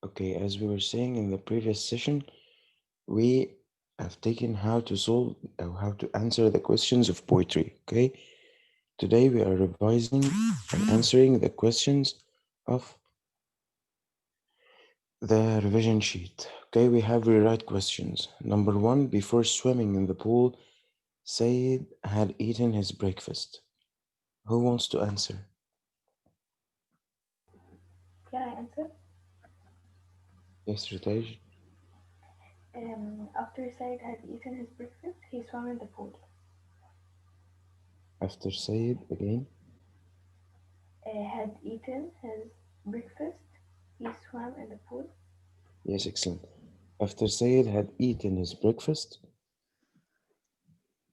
Okay, as we were saying in the previous session, we have taken how to solve or how to answer the questions of poetry. Okay, today we are revising and answering the questions of the revision sheet. Okay, we have rewrite questions. Number one, before swimming in the pool, Sayed had eaten his breakfast. Who wants to answer? Can I answer? Yes, Ritesh. After Said had eaten his breakfast, he swam in the pool. After Sayed again. Had eaten his breakfast, he swam in the pool. Yes, excellent. After Sayed had eaten his breakfast,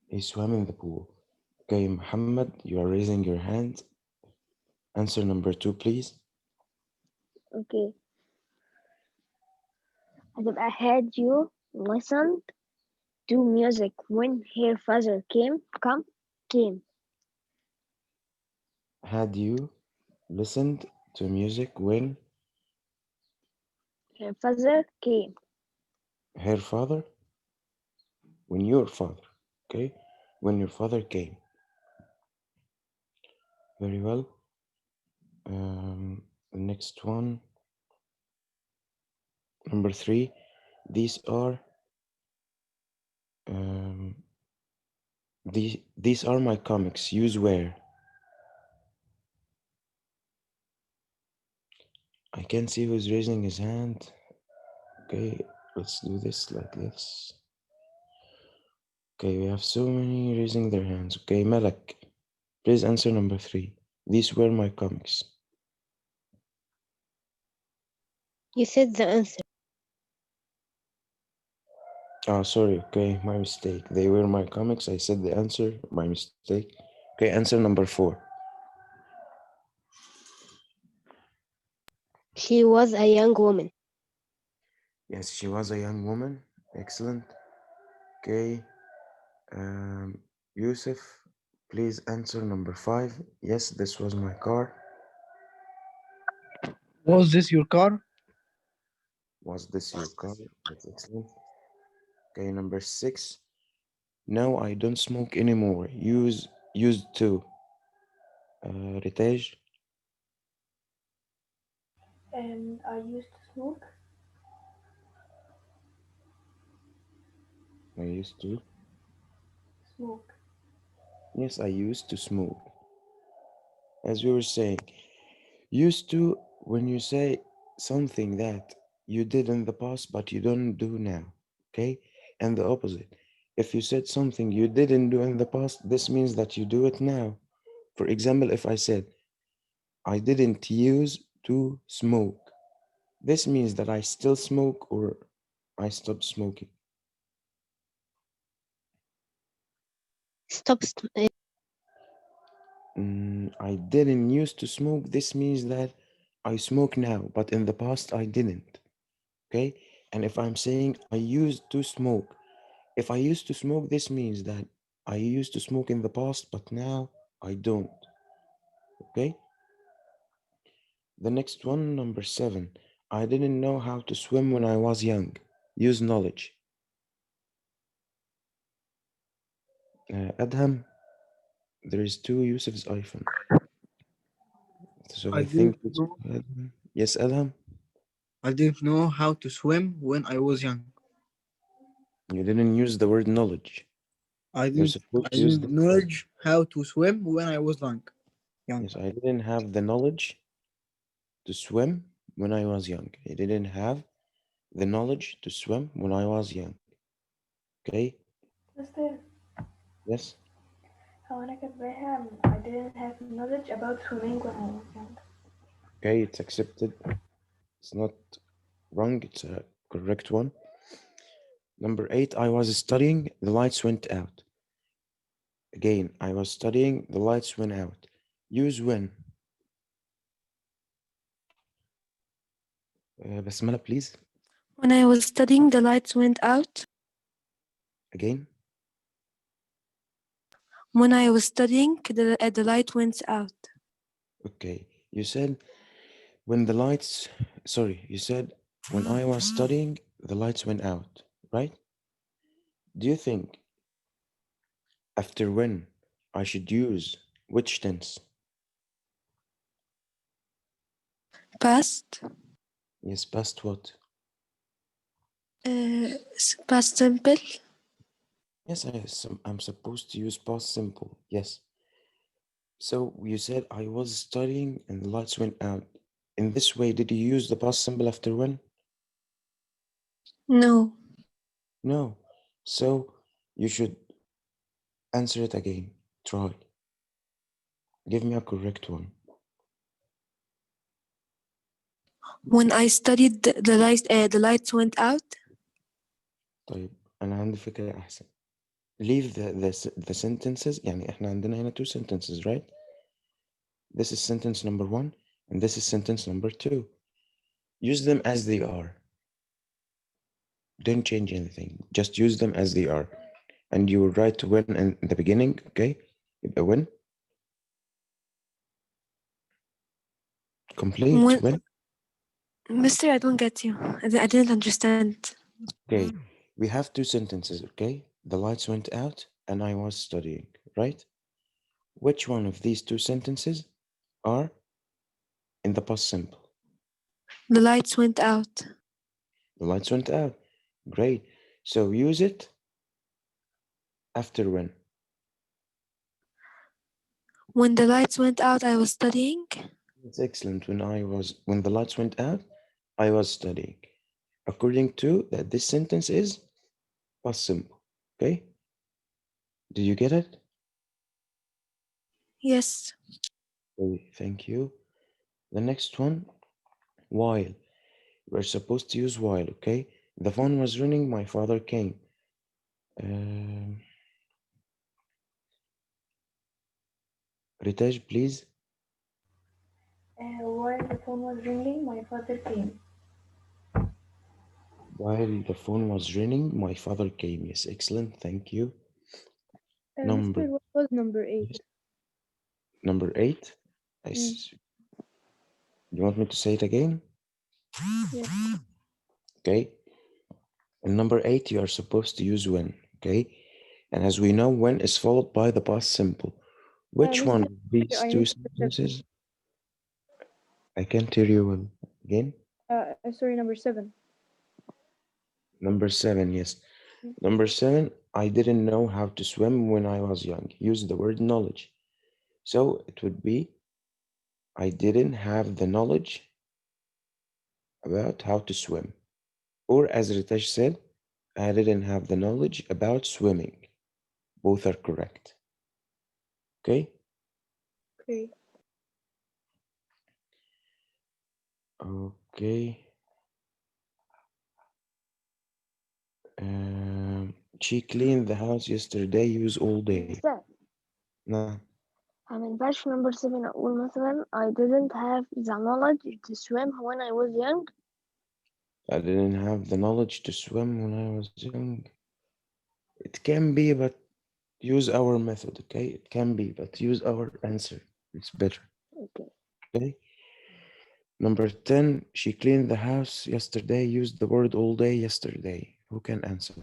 he swam in the pool. Okay, Muhammad, you are raising your hand. Answer number two, please. Okay. هتبقى had you listened to music when her father came. Had you listened to music when Her father came. her father, when your father, okay, when your father came. Very well. The next one, number three. These are um, these are my comics. Use where. I can't see who's raising his hand. Okay, let's do this like this. Okay, we have so many raising their hands. Okay, Malak, please answer number three. These were my comics. You said the answer. Oh, sorry. Okay, my mistake. They were my comics. I said the answer. My mistake. Okay, answer number four. She was a young woman. Yes, she was a young woman. Excellent. Okay. Yusuf, please answer number five. Yes, this was my car. Was this your car? Was this your car? That's excellent. Okay, number six. No, I don't smoke anymore. Used to. Ritesh, I used to smoke. I used to. Smoke. Yes, I used to smoke. As we were saying, used to when you say something that you did in the past but you don't do now. Okay? And the opposite. If you said something you didn't do in the past, this means that you do it now. For example, if I said, I didn't use to smoke, this means that I still smoke or I stopped smoking. Stop. I didn't used to smoke. This means that I smoke now, but in the past I didn't. Okay. And if I'm saying I used to smoke, if I used to smoke, this means that I used to smoke in the past, but now I don't. Okay. The next one, number seven. I didn't know how to swim when I was young. Use knowledge. Adham, there is two Yusuf's iPhone. So I I didn't think it's know. Adham. Yes, Adham. I didn't know how to swim when I was young. You didn't use the word knowledge. I You're didn't. supposed I to use didn't the knowledge how to swim when I was young. Young. yes, I didn't have the knowledge to swim when I was young. I didn't have the knowledge to swim when I was young. Okay? Mr. Yes? هو أنا كاتباها I didn't have knowledge about swimming when I was young. Okay, it's accepted. It's not wrong, it's a correct one. Number eight, I was studying, the lights went out. Again, I was studying, the lights went out. Use when. Basmala, please. When I was studying, the lights went out. Again. When I was studying, the light went out. Okay. You said when the lights, sorry, you said When I was studying, the lights went out, right? Do you think after when I should use which tense? Past. Yes, past what? Past simple. Yes, I'm supposed to use past simple. Yes. So you said I was studying and the lights went out. In this way, did you use the past simple after when? No. No. So you should answer it again. Try. Give me a correct one. When I studied the lights went out. طيب أنا عندي فكرة أحسن. Leave the sentences. يعني إحنا عندنا هنا two sentences, right? This is sentence number 1 and this is sentence number 2. Use them as they are. Don't change anything. Just use them as they are. And you will write when in the beginning, okay? يبقى when. Complete when. Mister, I don't get you. I didn't understand. Okay, we have two sentences, okay? The lights went out and I was studying, right? Which one of these two sentences are in the past simple? The lights went out. The lights went out. Great. So use it after when. When the lights went out, I was studying. It's excellent. When the lights went out, I was studying. According to that, this sentence is past simple. Okay? Did you get it? Yes. Okay, thank you. The next one, while. We're supposed to use while, okay? The phone was ringing, my father came. Ritesh, please. While the phone was ringing, my father came. While the phone was ringing, my father came. Yes, excellent. Thank you. Number. Mister, what was number 8? Number 8. You want me to say it again? Yeah. Okay. In number 8, you are supposed to use when. Okay. And as we know, when is followed by the past simple. Which one of these two sentences? I can't hear you well. Again? Sorry, number 7. Number 7, yes. Number 7, I didn't know how to swim when I was young. Use the word knowledge. So it would be, I didn't have the knowledge about how to swim. Or as Ritesh said, I didn't have the knowledge about swimming. Both are correct. Okay? Okay. Okay. She cleaned the house yesterday, use all day. Mister, Nah, ما ينفعش في number 7 أقول مثلا I didn't have the knowledge to swim when I was young. I didn't have the knowledge to swim when I was young. It can be, but use our method, okay? It can be, but use our answer. It's better. Okay. Okay. Number 10, she cleaned the house yesterday, used the word all day yesterday. Who can answer?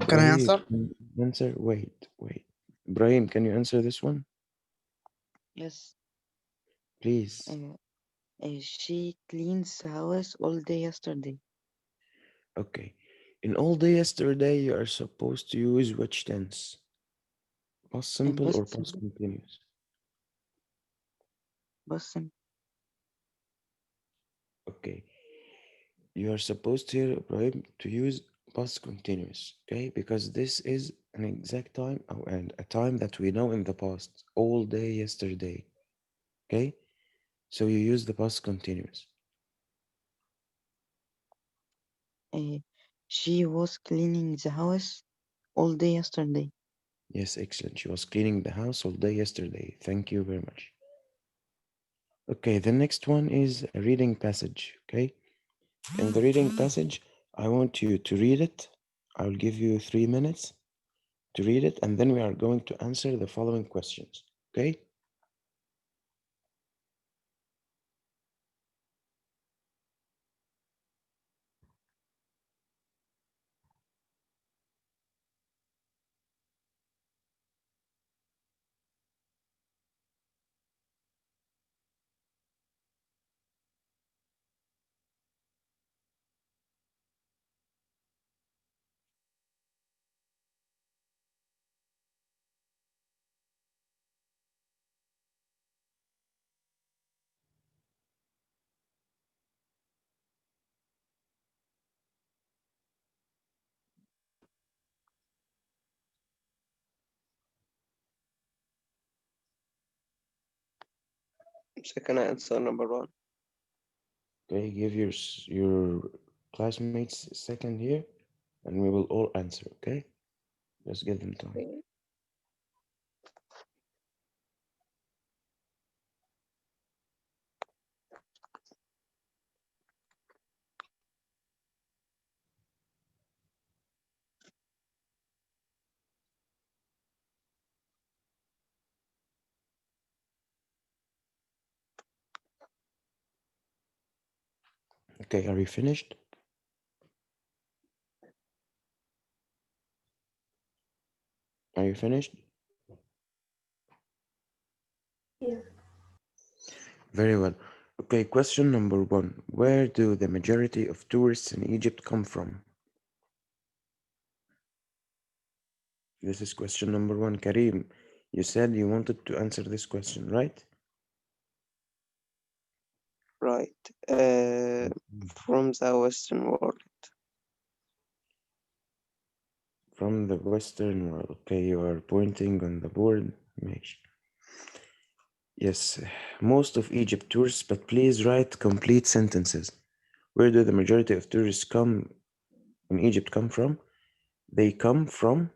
Can I Ibrahim, answer? can you answer? Wait. Ibrahim, can you answer this one? Yes. Please. She cleans the house all day yesterday. Okay. In all day yesterday, you are supposed to use which tense? Past simple or Past past simple. continuous? Past simple. Okay. You are supposed here, Ibrahim, to use past continuous, okay? Because this is an exact time and a time that we know in the past, all day yesterday, okay? So you use the past continuous. She was cleaning the house all day yesterday. Yes, excellent. She was cleaning the house all day yesterday. Thank you very much. Okay, the next one is a reading passage, okay? In the reading passage, I want you to read it. I'll give you 3 minutes to read it, and then we are going to answer the following questions, okay? Second answer, number 1. Okay, give your classmates a second here, and we will all answer. Okay, just give them time. Okay. Okay, are you finished? Are you finished? Yes. Very well. Okay, question number 1. Where do the majority of tourists in Egypt come from? This is question number 1. Karim, you said you wanted to answer this question, right? Right. From the Western world. From the Western world. Okay, you are pointing on the board. Yes, most of Egypt tourists, but please write complete sentences. Where do the majority of tourists in Egypt come from? They come from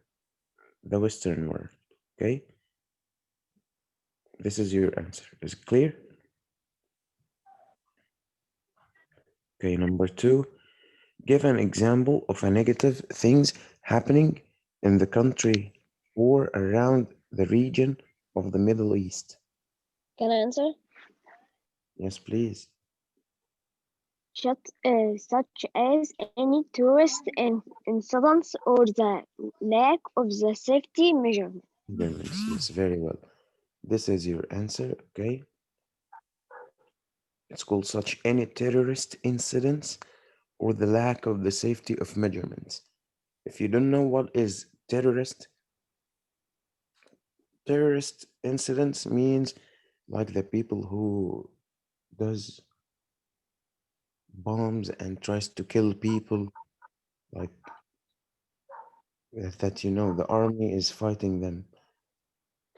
the Western world. Okay, this is your answer. Is it clear? Okay, number 2. Give an example of a negative things happening in the country or around the region of the Middle East. Can I answer? Yes, please. Such as any tourist incidents or the lack of the safety measurement. Yes, very well. This is your answer, okay? It's called such any terrorist incidents or the lack of the safety of measurements. If you don't know what is terrorist incidents means like the people who does bombs and tries to kill people, like that, the army is fighting them.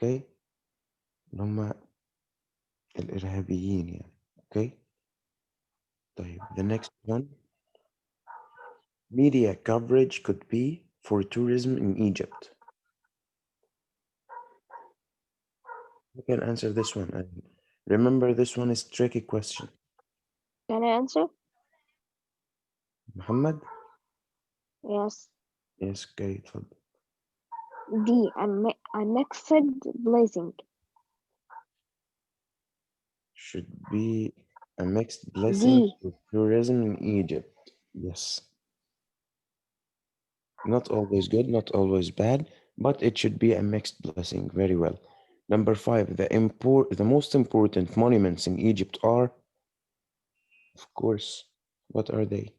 Okay, هم الإرهابيين يعني. Okay, طيب the next one. Media coverage could be for tourism in Egypt. You can answer this one. And remember, this one is tricky question. Can I answer? Muhammad? Yes. Yes, okay, اتفضل. D. A mixed blessing. Should be a mixed blessing D. for tourism in Egypt. Yes. Not always good, not always bad, but it should be a mixed blessing. Very well. Number 5, the most important monuments in Egypt are, of course, what are they?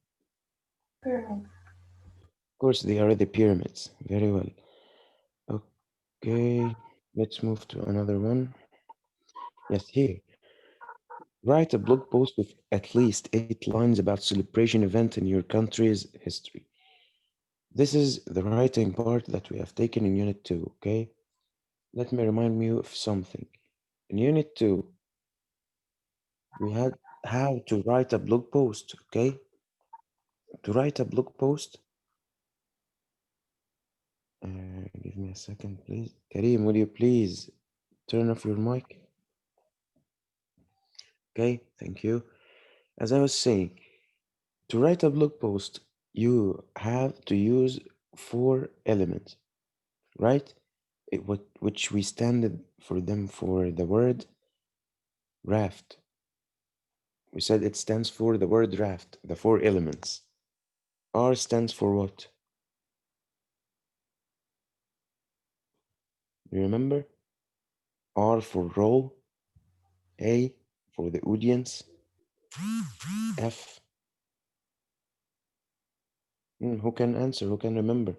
Pyramids. Of course, they are the pyramids. Very well. Okay, let's move to another one. Yes, here. Write a blog post with at least 8 lines about celebration event in your country's history. This is the writing part that we have taken in Unit 2, okay? Let me remind you of something. In Unit 2, we had how to write a blog post, okay? To write a blog post, give me a second, please. Kareem, will you please turn off your mic? Okay, thank you. As I was saying, to write a blog post, you have to use 4 elements, right? Which we stand for them for the word raft. We said it stands for the word raft, the 4 elements. R stands for what? You remember? R for role, A for the audience, F. Who can answer? Who can remember?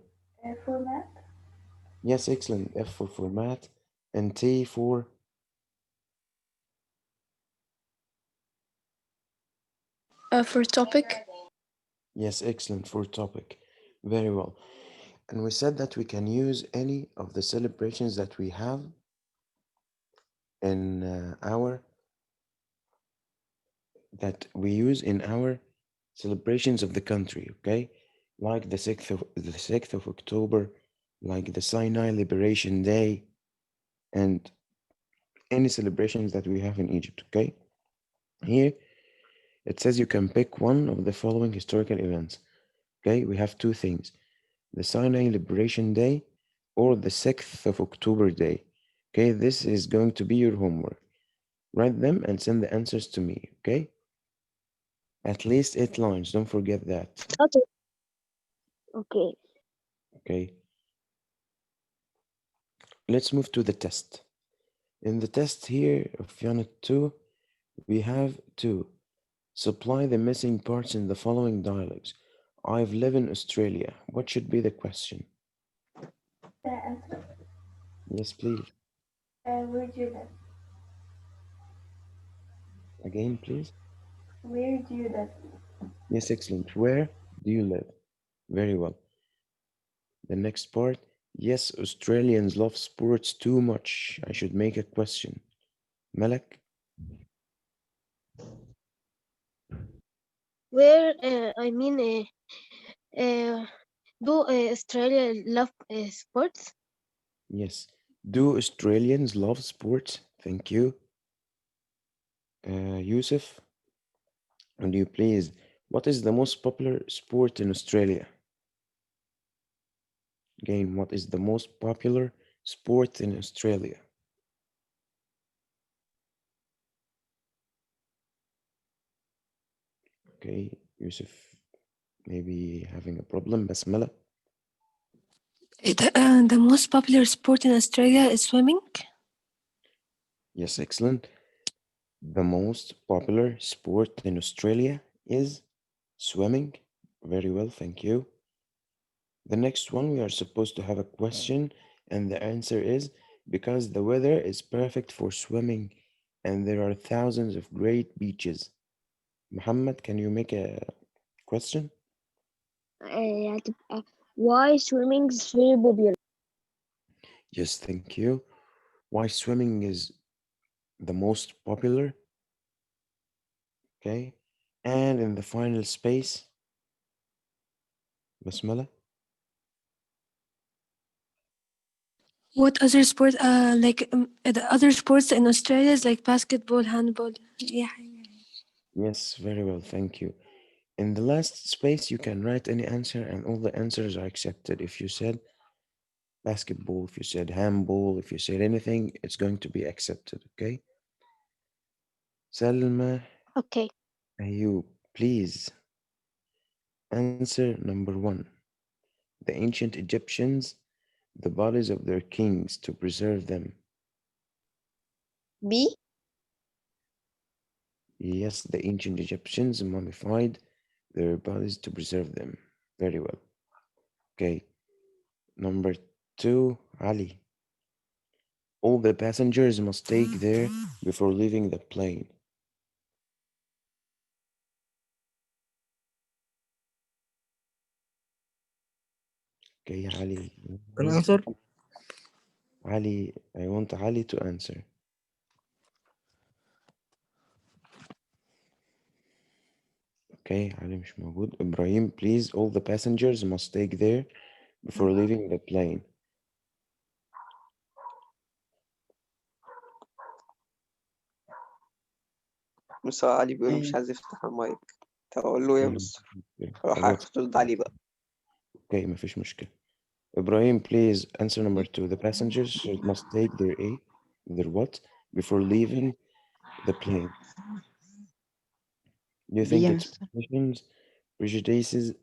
Format. Yes, excellent. F for format, and T for For topic. yes, excellent, for topic. Very well. And we said that we can use any of the celebrations that we have in our that we use in our celebrations of the country, okay? Like the 6th of October, like the Sinai Liberation Day, and any celebrations that we have in Egypt, okay? Here it says you can pick one of the following historical events. Okay, we have two things: the Sinai Liberation Day or the 6th of October Day. Okay, this is going to be your homework. Write them and send the answers to me, okay? At least 8 lines, don't forget that. Okay. Okay. Okay, let's move to the test. In the test here of Unit 2, we have to supply the missing parts in the following dialogues. I've lived in Australia. What should be the question? Can I answer? Yes, please. Where do you live? Again, please. Where do you live? Yes, excellent. Where do you live? Very well. The next part. Yes, Australians love sports too much. I should make a question. Malak? Where, do Australia love sports? Yes. Do Australians love sports? Thank you. Yusuf, and you please, what is the most popular sport in Australia? Again, what is the most popular sport in Australia? Okay, Yusuf, maybe having a problem. Basmala? The most popular sport in Australia is swimming. Yes, excellent. The most popular sport in Australia is swimming. Very well, thank you. The next one, we are supposed to have a question, and the answer is because the weather is perfect for swimming and there are thousands of great beaches. Muhammad, can you make a question? هتبقى why swimming is very popular. Yes, thank you. Why swimming is the most popular? Okay. And in the final space, Basmala? What other sport? The other sports in Australia is like basketball, handball. Yeah. Yes, very well, thank you. In the last space, you can write any answer, and all the answers are accepted. If you said basketball, if you said handball, if you said anything, it's going to be accepted, okay? Salma, Okay. Ayub, please answer number 1. The ancient Egyptians, the bodies of their kings to preserve them. B. Yes, the ancient Egyptians mummified their bodies to preserve them. Very well. Okay. Number 2, Ali. All the passengers must take there before leaving the plane. Okay, Ali. Can I answer? Ali, I want Ali to answer. Okay, Ali مش موجود. Ibrahim, please, all the passengers must take there before leaving the plane. مستر علي بيقول مش عايز يفتح المايك. طب أقول له إيه يا مستر؟ راح خلاص. هترد عليه بقى. Okay, مفيش مشكلة. Ibrahim, please answer number 2. The passengers must take their what before leaving the plane. Do you B think يا it's مستر. prejudices,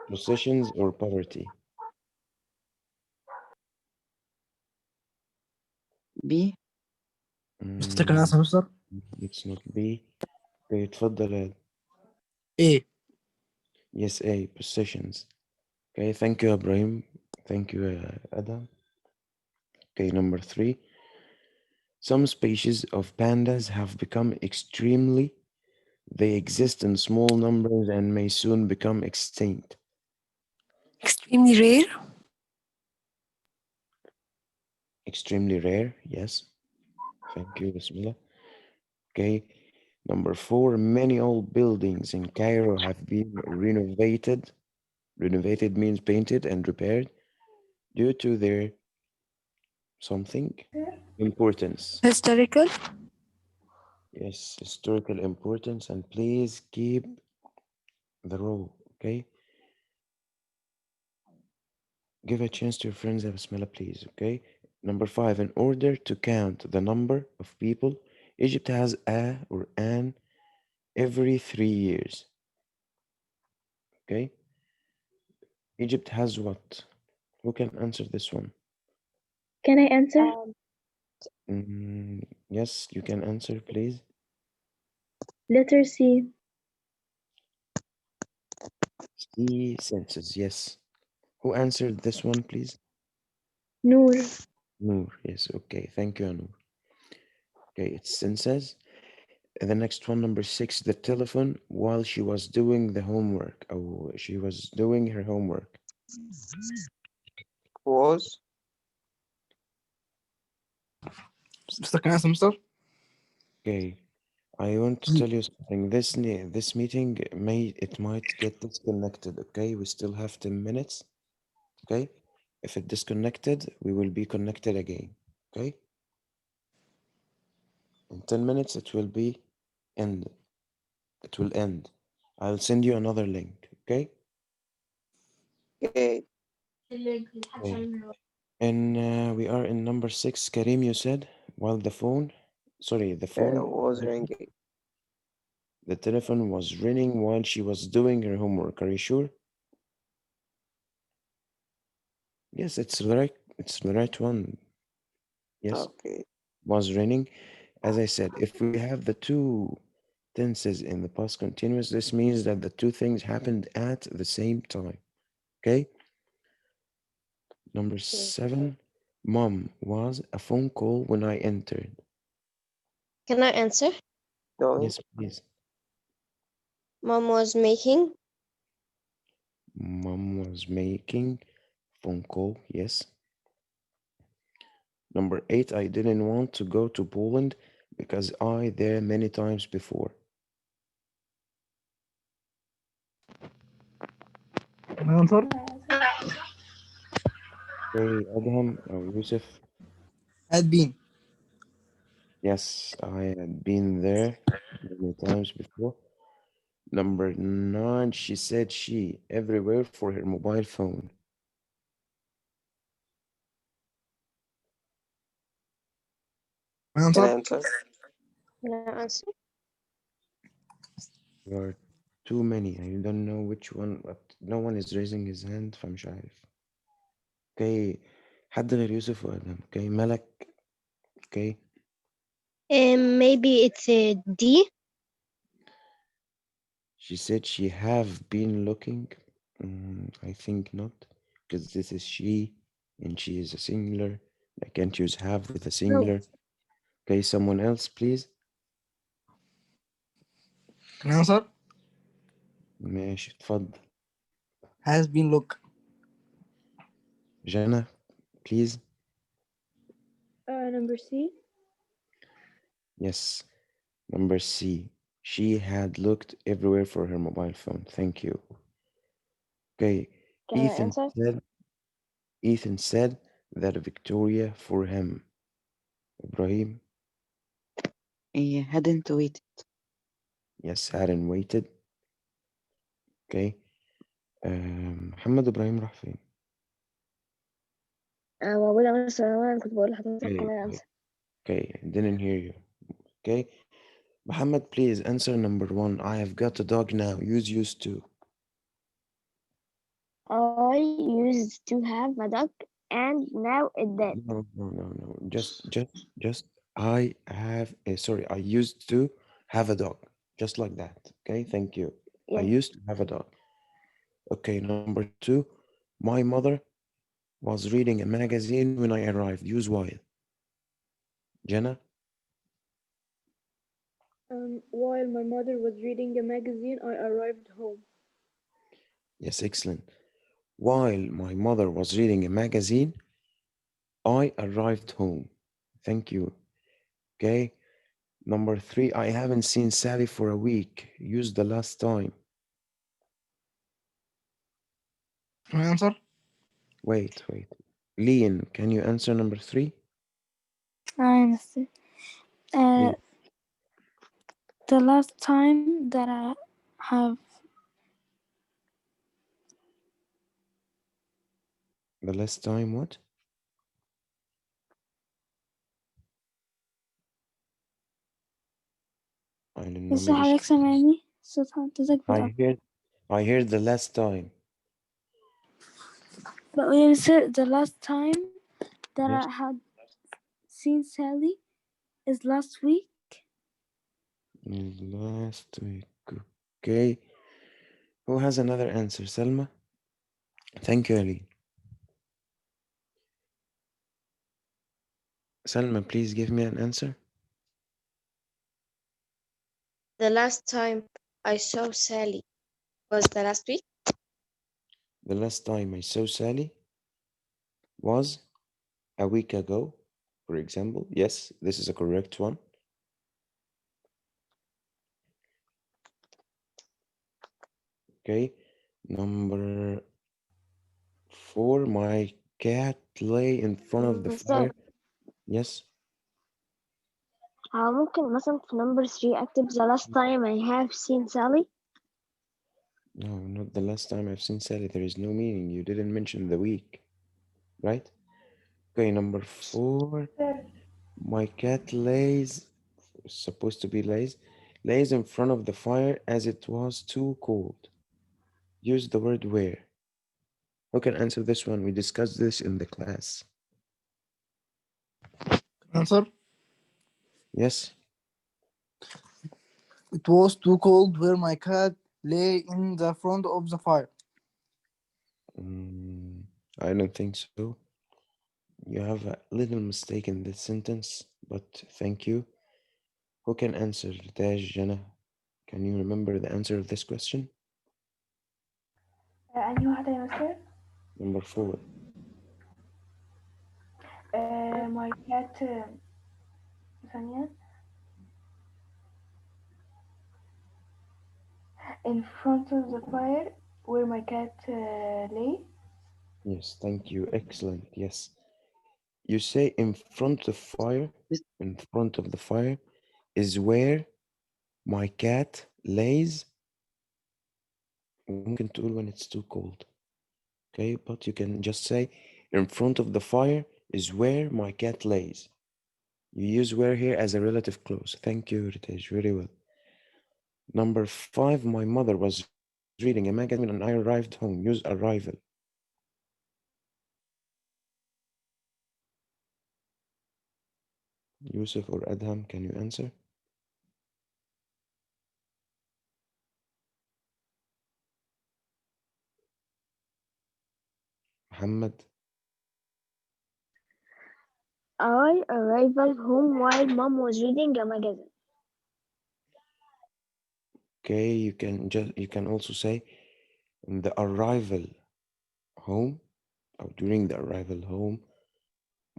possessions, or poverty? B. Mr. Can I answer, Mr. It's not B. Okay, اتفضل يا. A. Yes, A, possessions. Okay, thank you, Ibrahim. Thank you, Adam. Okay, number 3. Some species of pandas have become extremely. They exist in small numbers and may soon become extinct. Extremely rare. Extremely rare, yes. Thank you, Bismillah. Okay, Number 4, many old buildings in Cairo have been renovated. Renovated means painted and repaired due to their something importance. Historical. Yes, historical importance, and please keep the roll, okay? Give a chance to your friends, Bismillah, please, okay? Number 5, in order to count the number of people, Egypt has a or an every 3 years, okay? Egypt has what? Who can answer this one? Can I answer? Yes, you can answer, please. Letter C. C, census, yes. Who answered this one, please? Noor. Noor, yes, okay. Thank you, Noor. Okay, it's census. And the next one, number 6, the telephone while she was doing the homework. Oh, she was doing her homework. Was. Mr. Can I answer, Mr.? Okay, I want to tell you something. This meeting might get disconnected. Okay, we still have 10 minutes. Okay, if it disconnected, we will be connected again. Okay, in 10 minutes it will be end. It will end. I'll send you another link. Okay. Okay. Okay. And we are in number 6. Karim, you said while the phone Was ringing. the telephone was ringing while she was doing her homework. Are you sure? Yes, it's the right. It's the right one. Yes, Okay. was ringing. As I said, if we have the two tenses in the past continuous, this means that the two things happened at the same time. Okay. Number 7, mom was a phone call when I entered. Can I answer? Going. Yes, please. Mom was making. Mom was making phone call. Yes. Number 8, I didn't want to go to Poland because I there many times before. Can I answer? Okay, Adham or Yusuf. Had been. Yes, I had been there many times before. Number 9, she said she everywhere for her mobile phone. Can I Can I answer? answer? Can I answer? There are too many. I don't know which one, but no one is raising his hand فمش عارف. Okay, حد غير يوسف وآدم. Okay, ملك. Okay, Maybe it's a D. she said she have been looking. I think not, because this is she, and she is a singular. I can't use have with a singular. Okay, someone else, please. Can I answer? ماشي اتفضل. Has been look. Jana, please. Number C. Yes. Number C. She had looked everywhere for her mobile phone. Thank you. Okay. Can I answer? Ethan said that Victoria for him. Ibrahim, hadn't waited. yes, hadn't waited. Okay. محمد إبراهيم راح فين؟ موجودة يا مستر، أنا كنت بقول لحضرتك Okay, can I okay, answer. okay. I didn't hear you. Okay. Muhammad, please answer number 1. I have got a dog now. Use used to. I used to have a dog and now it dead. No. Just. I have. Sorry, I used to have a dog. Just like that. Okay. Thank you. I Yeah. used to have a dog. Okay. Number 2. My mother was reading a magazine when I arrived. Use while. Jenna. While my mother was reading a magazine, I arrived home. Yes, excellent. While my mother was reading a magazine, I arrived home. Thank you. Okay. Number 3, I haven't seen Sally for a week. Use the last time. My answer? Wait. Leon, can you answer number 3? I understand. Please. The last time that I have The last time what? I don't know, لسه maybe حضرتك سامعني صوت حضرتك بتقطع. I heard the last time. بقول يا مستر the last time that Yes. I had seen Sally is last week. Last week. Okay. Who has another answer? Selma? Thank you, Ali. Selma, please give me an answer. The last time I saw Sally was the last week. The last time I saw Sally was a week ago, for example. Yes, this is a correct one. Okay. Number 4, my cat lay in front of the fire. Yes. ممكن مثلا في number 3 أكتب the last time I have seen Sally. No, not the last time I've seen Sally. There is no meaning. You didn't mention the week, right? Okay, number 4, my cat lays, supposed to be lays in front of the fire as it was too cold. Use the word where. Who can answer this one? We discussed this in the class. Answer? Yes. It was too cold where my cat lay in the front of the fire. I don't think so. You have a little mistake in this sentence, but thank you. Who can answer? Taj, Jana, can you remember the answer of this question? أنهي واحدة يا مستر؟ Number 4. My cat ثانية in front of the fire where my cat lay. Yes, thank you. Excellent. Yes. You say in front of fire, in front of the fire is where my cat lays. ممكن تقول when it's too cold. Okay, but you can just say in front of the fire is where my cat lays. You use where here as a relative clause. Thank you, Ritesh. Very well. Number 5, my mother was reading a magazine and I arrived home. Use arrival. Yusuf or Adham, can you answer? Muhammad? I arrived home while mom was reading a magazine. Okay, you can also say in the arrival home or during the arrival home,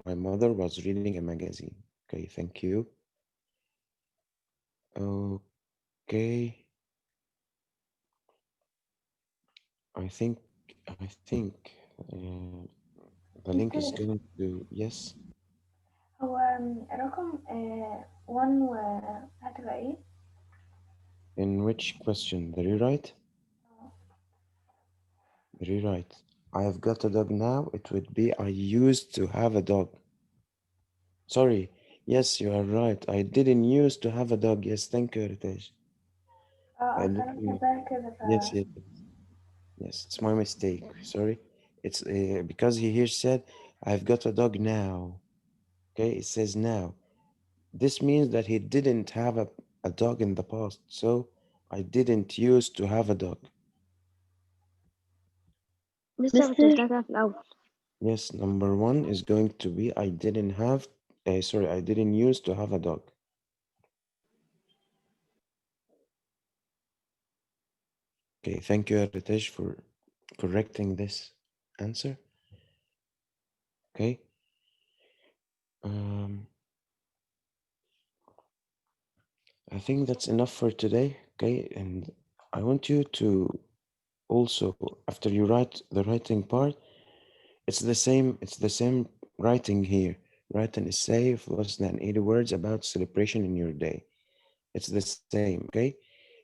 my mother was reading a magazine. Okay, thank you. Okay. I think the link is going to yes. هو رقم 1 هتبقى ايه؟ In which question? The rewrite? The rewrite. I have got a dog now. It would be I used to have a dog. Sorry. Yes, you are right. I didn't used to have a dog. Yes, thank you, Ritesh. I أصل أنا didn't. كاتباها كده Yes. Yes, it's my mistake. Sorry. It's because he here said, I've got a dog now. Okay, it says now. This means that he didn't have a dog in the past. So I didn't used to have a dog. لسه كنت قلتها كده في الأول. Yes, number 1 is going to be I didn't have, sorry, I didn't used to have a dog. Okay, thank you, Ritesh, for correcting this answer. Okay. I think that's enough for today. Okay, and I want you to also, after you write the writing part, it's the same writing here. Write an essay of less than 80 words about celebration in your day. It's the same, okay?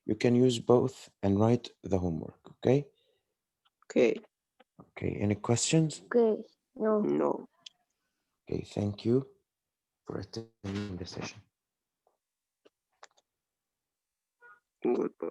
You can use both and write the homework, okay? Okay. Okay, any questions? Okay. No. No. Okay, thank you for attending the session. Goodbye.